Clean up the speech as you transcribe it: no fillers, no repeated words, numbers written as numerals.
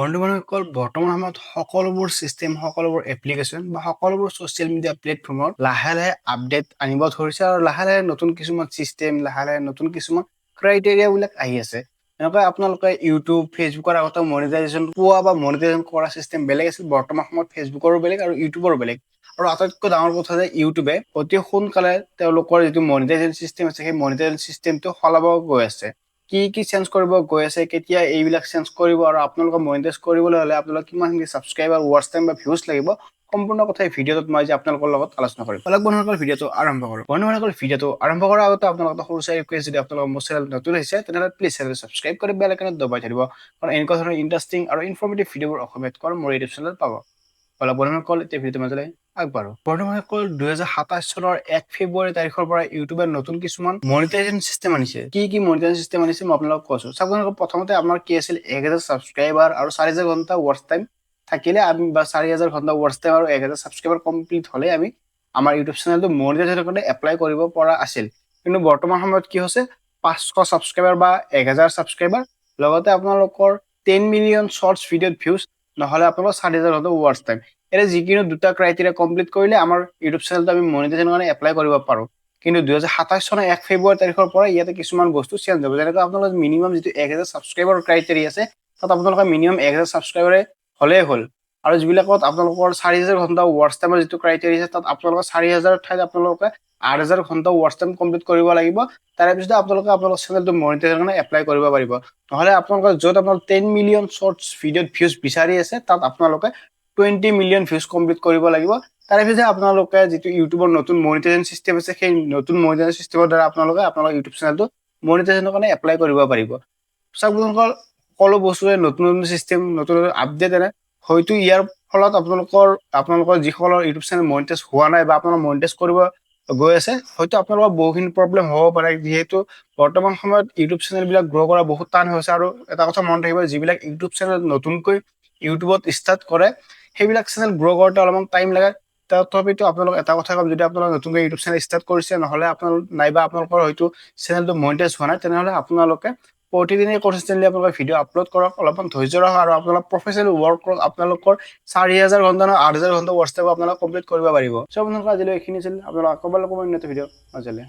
বন্ধু-বান্ধৱীসকল বৰ্তমান সময়ত সকলোবোৰ চিষ্টেম, সকলোবোৰ এপ্লিকেশ্যন বা সকলোবোৰ ছ'চিয়েল মিডিয়া প্লেটফৰ্মত লাহে লাহে আপডেট আনিব ধৰিছে আৰু লাহে লাহে নতুন কিছুমান চিষ্টেম, লাহে লাহে নতুন কিছুমান ক্ৰাইটেৰিয়াবিলাক আহি আছে। এনেকৈ আপোনালোকে ইউটিউব, ফেচবুকৰ আগতে মনিটাইজেশ্যন পোৱা বা মনিটাইজেশ্যন কৰা চিষ্টেম বেলেগ আছিল। বৰ্তমান সময়ত ফেচবুকৰো বেলেগ আৰু ইউটিউবৰো বেলেগ। আৰু আটাইতকৈ ডাঙৰ কথা যে ইউটিউবে অতি সোনকালে তেওঁলোকৰ যিটো মনিটাইজেশ্যন চিষ্টেম আছে সেই মনিটাইজেশ্যন চিষ্টেমটো সলাব গৈ আছে। কি চেঞ্জ কৰিব গৈ আছে, কেতিয়া এইবিলাক চেঞ্জ কৰিব আৰু আপোনালোকক মনিটাইজ কৰিবলৈ হ'লে আপোনালোক কিমানখিনি ছাবস্ক্ৰাইবাৰ, ৱাচ টাইম বা ভিউজ লাগিব, সম্পূৰ্ণ কথা এই ভিডিঅ'টোত মই আজি আপোনালোকৰ লগত আলোচনা কৰিম। বন্ধুসকল ভিডিঅ'টো আৰম্ভ কৰোঁ। বন্ধুসকল ভিডিঅ'টো আৰম্ভ কৰাৰ আগতে আপোনালোকক সৰু চাই ৰিকুৱেষ্ট, যদি আপোনালোকৰ মোৰ চেনেল নতুন হৈছে তেনেহ'লে প্লিজ চেনেলটো ছাবস্ক্ৰাইব কৰি বেল আইকনত দবাই থৈ দিব, কাৰণ এনেকুৱা ধৰণৰ ইণ্টাৰেষ্টিং আৰু ইনফৰ্মেটিভ ভিডিঅ'বোৰ অসমীয়াত মোৰ ইউটিউব চেনেলত পাব। বন্ধুসকল এতিয়া ভিডিঅ'টো মাজলৈ আগবাঢ়ো। বন্ধুসকল 2027 চনৰ 1 ফেব্ৰুৱাৰী তাৰিখৰ পৰা ইউটিউবে নতুন কিছুমান মনিটাইজেশ্যন চিষ্টেম আনিছে। কি মনিটাইজেশ্যন চিষ্টেম আনিছে মই আপোনালোকক কৈছোঁ। চাওক, প্ৰথমতে আমাৰ কি আছিল, 1000 ছাবস্ক্ৰাইবাৰ আৰু 4000 ঘণ্টা ৱাচ টাইম থাকিলে আমি, বা 4000 ঘণ্টা ৱাচ টাইম আৰু 1000 ছাবস্ক্ৰাইবাৰ কমপ্লিট হ'লে আমি আমাৰ ইউটিউব চেনেলটো মনিটাইজেশ্যনৰ কাৰণে এপ্লাই কৰিব পৰা আছিল। কিন্তু বৰ্তমান সময়ত কি হৈছে, 500 ছাবস্ক্ৰাইবাৰ বা 1000 ছাবস্ক্ৰাইবাৰ, লগতে আপোনালোকৰ 10 মিলিয়ন শ্বৰ্টছ ভিডিঅ'ত ভিউজ, নহ'লে আপোনালোকৰ 4000 ঘণ্টা ৱাচ টাইম, এতিয়া যিকোনো দুটা ক্ৰাইটেৰিয়া কমপ্লিট কৰিলে আমাৰ ইউটিউব চেনেলটো আমি মনিটাইজেশ্যনৰ কাৰণে এপ্লাই কৰিব পাৰোঁ। কিন্তু 2027 চনৰ 1 ফেব্ৰুৱাৰী তাৰিখৰ পৰা ইয়াতে কিছুমান বস্তু চেঞ্জ হ'ব। যেনেকৈ আপোনালোকৰ মিনিমাম যিটো 1000 ছাবস্ক্ৰাইবাৰ ক্ৰাইটেৰিয়া আছে, তাত আপোনালোকৰ মিনিমাম 1000 ছাবস্ক্ৰাইবাৰে হ'লেই হ'ল। আৰু যিবিলাকত আপোনালোকৰ 4000 ঘণ্টা ৱাচ টাইমৰ যিটো ক্ৰাইটেৰিয়া আছে, তাত আপোনালোকৰ 4000 ঠাইত আপোনালোকে 8000 ঘণ্টা ৱাচ টাইম কমপ্লিট কৰিব লাগিব। তাৰে পিছতে আপোনালোকৰ চেনেলটো মনিটাইজেশ্যনৰ কাৰণে এপ্লাই কৰিব পাৰিব। নহ'লে আপোনালোকৰ য'ত আপোনালোকে 10 মিলিয়ন শ্বৰ্টছ ভিডিঅ'ত ভিউজ বিচাৰি আছে, তাত আপোনালোকে 20 মিলিয়ন ভিউজ কমপ্লিট কৰিব লাগিব। তাৰে পিছতে আপোনালোকে যিটো ইউটিউবৰ নতুন মনিটাইজেশ্যন চিষ্টেম আছে, সেই নতুন মনিটাইজেশ্যন চিষ্টেমৰ দ্বাৰা আপোনালোকৰ ইউটিউব চেনেলটো মনিটাইজেশ্যনৰ কাৰণে এপ্লাই কৰিব পাৰিব। চাওক বন্ধুসকল, সকলো বস্তুৰে নতুন চিষ্টেম, নতুন আপডেট আনে। হয়তো ইয়াৰ ফলত আপোনালোকৰ যিসকলৰ ইউটিউব চেনেল মনিটাইজ হোৱা নাই বা আপোনালোকে মনিটাইজ কৰিব গৈ আছে, হয়তো আপোনালোকৰ বহুখিনি প্ৰব্লেম হ'ব পাৰে। যিহেতু বৰ্তমান সময়ত ইউটিউব চেনেলবিলাক গ্ৰ' কৰা বহুত টান হৈছে। আৰু এটা কথা মনত ৰাখিব, যিবিলাক ইউটিউব চেনেল নতুনকৈ ইউটিউবত ষ্টাৰ্ট কৰে, সেইবিলাক চেনেল গ্ৰ' কৰোঁতে অলপমান টাইম লাগে। তথাপিতো আপোনালোক এটা কথা ক'ম, যদি আপোনালোকে নতুনকৈ ইউটিউব চেনেল ষ্টাৰ্ট কৰিছে, নহ'লে আপোনালোকৰ হয়তো চেনেলটো মনিটাইজ হোৱা নাই, তেনেহ'লে আপোনালোকে প্ৰতিদিনে কনচিষ্টেণ্টলি আপোনালোকে ভিডিঅ' আপলোড কৰক, অলপমান ধৈৰ্য ৰাখক আৰু আপোনালোক প্ৰফেচনেল ৱৰ্ক কৰক। আপোনালোকৰ 4000 ঘণ্টা নহয় 8000 ঘণ্টা ৱাচ টাইম আপোনালোকে কমপ্লিট কৰিব পাৰিব। চ' আপোনালোকৰ আজিলৈ এইখিনি আছিল। আপোনালোক আকৌ ভিডিঅ' মাজলৈ।